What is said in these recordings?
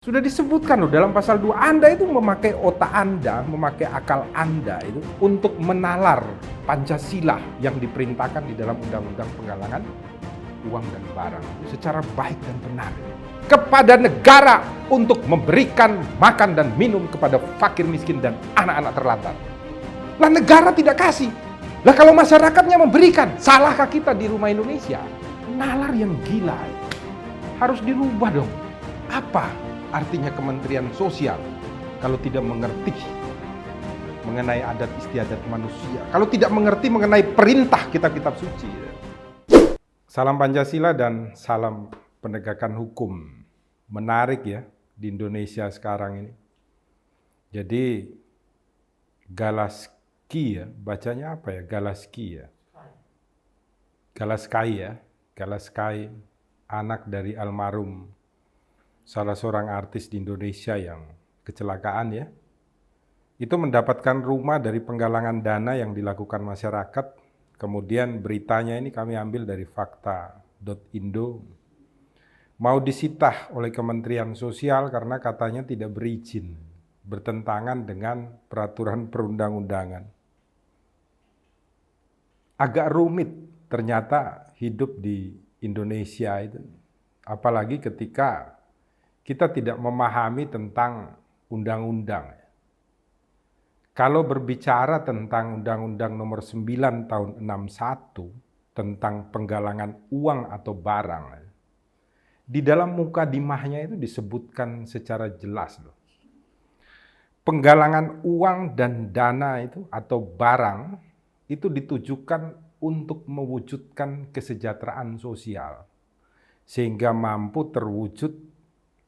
Sudah disebutkan loh dalam pasal 2, Anda itu memakai otak Anda, memakai akal Anda itu untuk menalar Pancasila yang diperintahkan di dalam Undang-Undang Penggalangan Uang dan Barang secara baik dan benar kepada negara untuk memberikan makan dan minum kepada fakir miskin dan anak-anak terlantar. Lah negara tidak kasih. Lah kalau masyarakatnya memberikan, salahkah kita di rumah Indonesia? Nalar yang gila. Harus dirubah dong. Apa artinya Kementerian Sosial kalau tidak mengerti mengenai adat istiadat manusia, kalau tidak mengerti mengenai perintah kitab-kitab suci. Salam Pancasila dan salam penegakan hukum. Menarik ya di Indonesia sekarang ini. Jadi Galaski ya, bacanya apa ya? Galaski ya. Galaskai ya. Galaskai, anak dari almarhum salah seorang artis di Indonesia yang kecelakaan ya, itu mendapatkan rumah dari penggalangan dana yang dilakukan masyarakat. Kemudian beritanya ini kami ambil dari fakta.indo. Mau disita oleh Kementerian Sosial karena katanya tidak berizin, bertentangan dengan peraturan perundang-undangan. Agak rumit ternyata hidup di Indonesia itu, apalagi ketika kita tidak memahami tentang undang-undang. Kalau berbicara tentang Undang-Undang Nomor 9 Tahun 61 tentang penggalangan uang atau barang, di dalam mukadimahnya itu disebutkan secara jelas loh. Penggalangan uang dan dana itu atau barang itu ditujukan untuk mewujudkan kesejahteraan sosial sehingga mampu terwujud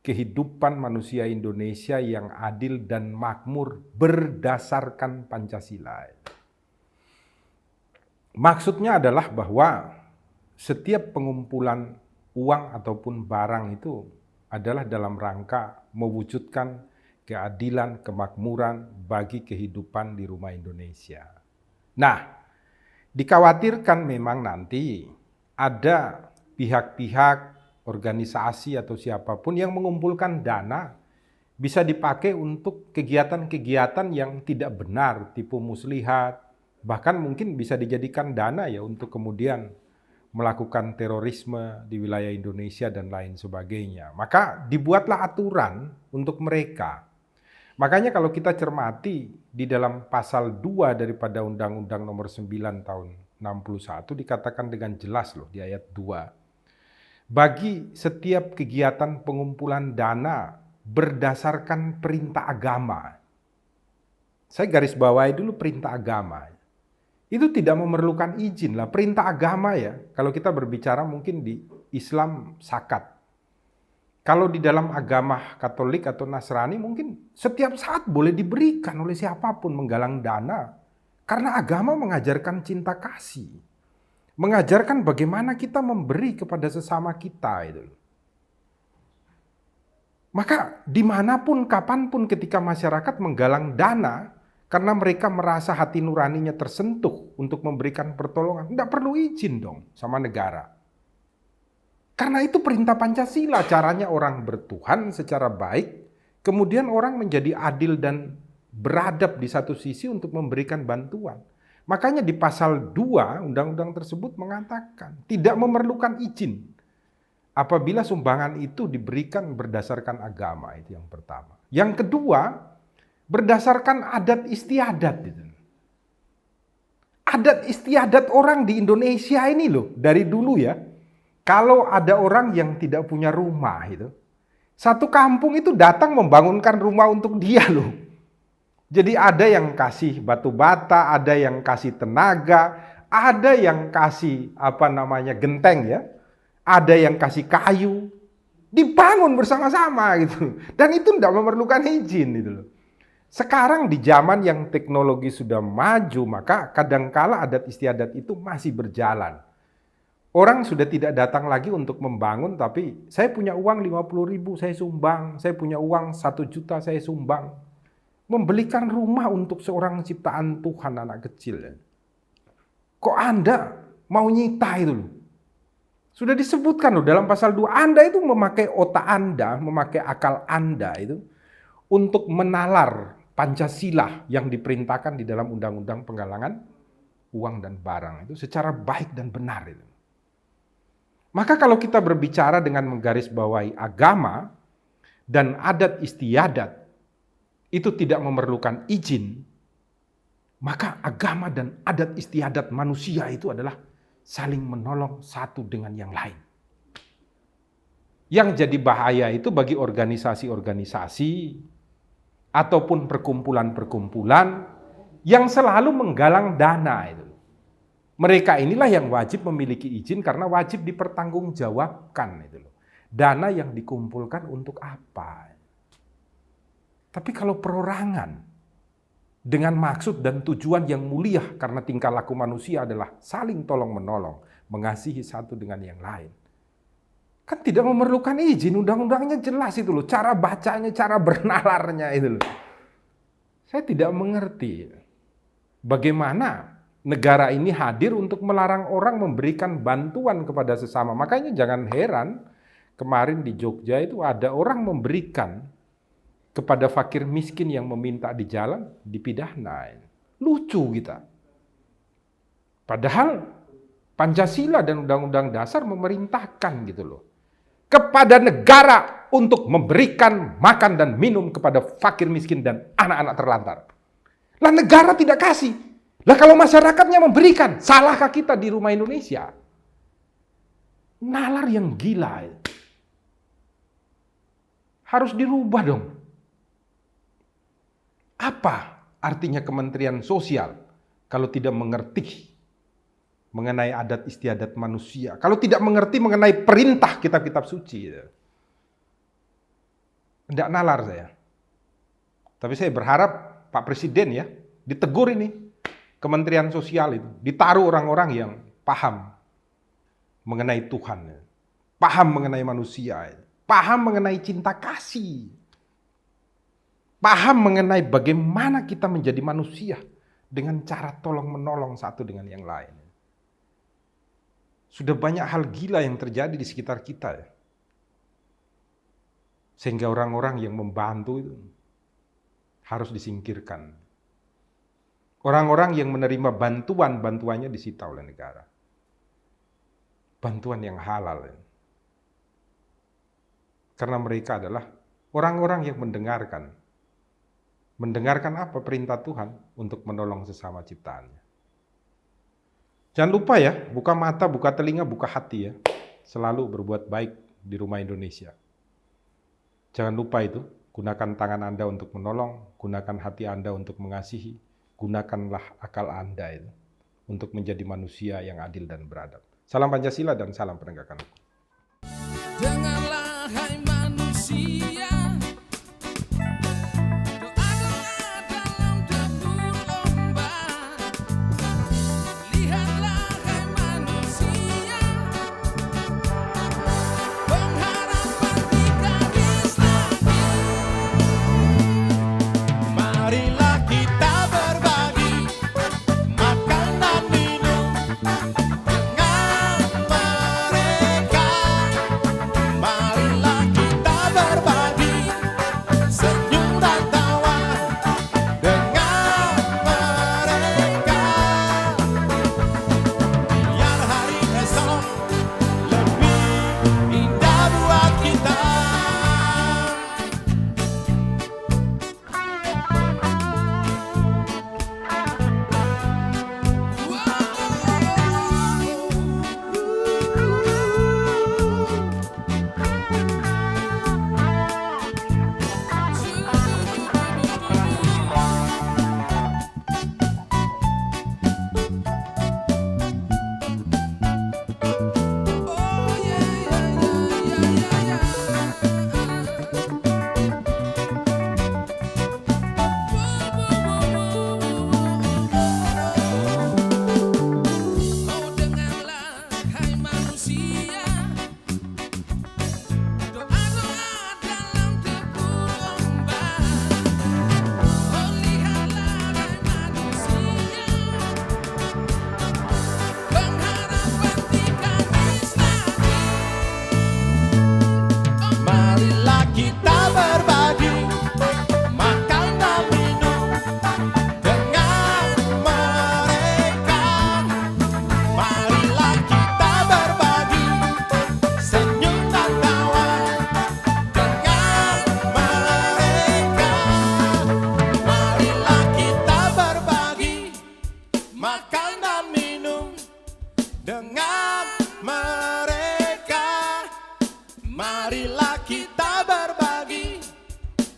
kehidupan manusia Indonesia yang adil dan makmur berdasarkan Pancasila. Maksudnya adalah bahwa setiap pengumpulan uang ataupun barang itu adalah dalam rangka mewujudkan keadilan, kemakmuran bagi kehidupan di rumah Indonesia. Nah, dikhawatirkan memang nanti ada pihak-pihak organisasi atau siapapun yang mengumpulkan dana bisa dipakai untuk kegiatan-kegiatan yang tidak benar, tipu muslihat, bahkan mungkin bisa dijadikan dana ya untuk kemudian melakukan terorisme di wilayah Indonesia dan lain sebagainya. Maka dibuatlah aturan untuk mereka. Makanya kalau kita cermati di dalam pasal 2 daripada Undang-Undang Nomor 9 Tahun 61 dikatakan dengan jelas loh di ayat 2. Bagi setiap kegiatan pengumpulan dana berdasarkan perintah agama. Saya garis bawahi dulu perintah agama. Itu tidak memerlukan izin lah. Perintah agama ya, kalau kita berbicara mungkin di Islam zakat. Kalau di dalam agama Katolik atau Nasrani mungkin setiap saat boleh diberikan oleh siapapun menggalang dana. Karena agama mengajarkan cinta kasih. Mengajarkan bagaimana kita memberi kepada sesama kita itu. Maka dimanapun, kapanpun ketika masyarakat menggalang dana, karena mereka merasa hati nuraninya tersentuh untuk memberikan pertolongan, tidak perlu izin dong sama negara. Karena itu perintah Pancasila, caranya orang bertuhan secara baik, kemudian orang menjadi adil dan beradab di satu sisi untuk memberikan bantuan. Makanya di pasal 2 undang-undang tersebut mengatakan tidak memerlukan izin apabila sumbangan itu diberikan berdasarkan agama, itu yang pertama. Yang kedua, berdasarkan adat istiadat. Adat istiadat orang di Indonesia ini loh, dari dulu ya, kalau ada orang yang tidak punya rumah itu, satu kampung itu datang membangunkan rumah untuk dia loh. Jadi ada yang kasih batu bata, ada yang kasih tenaga, ada yang kasih genteng ya, ada yang kasih kayu, dibangun bersama-sama gitu. Dan itu tidak memerlukan izin gitu loh. Sekarang di zaman yang teknologi sudah maju, maka kadangkala adat istiadat itu masih berjalan. Orang sudah tidak datang lagi untuk membangun, tapi saya punya uang 50.000 saya sumbang, saya punya uang 1 juta saya sumbang. Membelikan rumah untuk seorang ciptaan Tuhan anak kecil. Kok Anda mau nyita itu loh? Sudah disebutkan loh dalam pasal 2, Anda itu memakai otak Anda, memakai akal Anda itu untuk menalar Pancasila yang diperintahkan di dalam Undang-Undang Penggalangan Uang dan Barang itu secara baik dan benar itu. Maka kalau kita berbicara dengan menggarisbawahi agama dan adat istiadat itu tidak memerlukan izin, maka agama dan adat istiadat manusia itu adalah saling menolong satu dengan yang lain. Yang jadi bahaya itu bagi organisasi-organisasi ataupun perkumpulan-perkumpulan yang selalu menggalang dana itu. Mereka inilah yang wajib memiliki izin karena wajib dipertanggungjawabkan itu loh. Dana yang dikumpulkan untuk apa? Tapi kalau perorangan dengan maksud dan tujuan yang mulia karena tingkah laku manusia adalah saling tolong-menolong, mengasihi satu dengan yang lain. Kan tidak memerlukan izin, undang-undangnya jelas itu loh, cara bacanya, cara bernalarnya itu loh. Saya tidak mengerti bagaimana negara ini hadir untuk melarang orang memberikan bantuan kepada sesama. Makanya jangan heran kemarin di Jogja itu ada orang memberikan kepada fakir miskin yang meminta di jalan, dipidana. Lucu kita. Padahal Pancasila dan Undang-Undang Dasar memerintahkan gitu loh. Kepada negara untuk memberikan makan dan minum kepada fakir miskin dan anak-anak terlantar. Lah negara tidak kasih. Lah kalau masyarakatnya memberikan, salahkah kita di rumah Indonesia? Nalar yang gila. Harus dirubah dong. Apa artinya Kementerian Sosial kalau tidak mengerti mengenai adat istiadat manusia? Kalau tidak mengerti mengenai perintah kitab-kitab suci. Tidak nalar saya. Tapi saya berharap Pak Presiden ya ditegur ini Kementerian Sosial itu. Ditaruh orang-orang yang paham mengenai Tuhan. Paham mengenai manusia. Paham mengenai cinta kasih. Paham mengenai bagaimana kita menjadi manusia dengan cara tolong-menolong satu dengan yang lain. Sudah banyak hal gila yang terjadi di sekitar kita ya. Sehingga orang-orang yang membantu itu harus disingkirkan. Orang-orang yang menerima bantuannya disita oleh negara. Bantuan yang halal. Ya. Karena mereka adalah orang-orang yang mendengarkan. Mendengarkan apa perintah Tuhan untuk menolong sesama ciptaannya. Jangan lupa ya, buka mata, buka telinga, buka hati ya. Selalu berbuat baik di rumah Indonesia. Jangan lupa itu, gunakan tangan Anda untuk menolong, gunakan hati Anda untuk mengasihi, gunakanlah akal Anda itu untuk menjadi manusia yang adil dan beradab. Salam Pancasila dan salam penegakan hukum. Dengarlah hai manusia, doa-doa dalam debur ombak. Lihatlah hai manusia, pengharapan kita lagi. Marilah kita berbagi makan dan minum dengan mereka.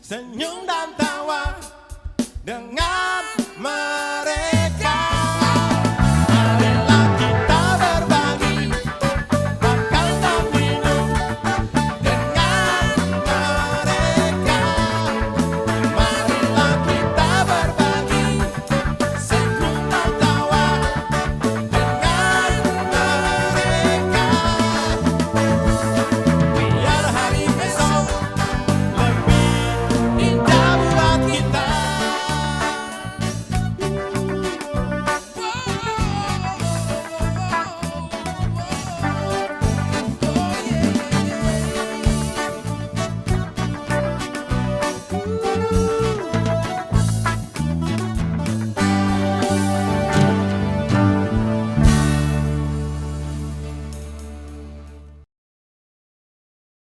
senyum dan tawa dengan mereka.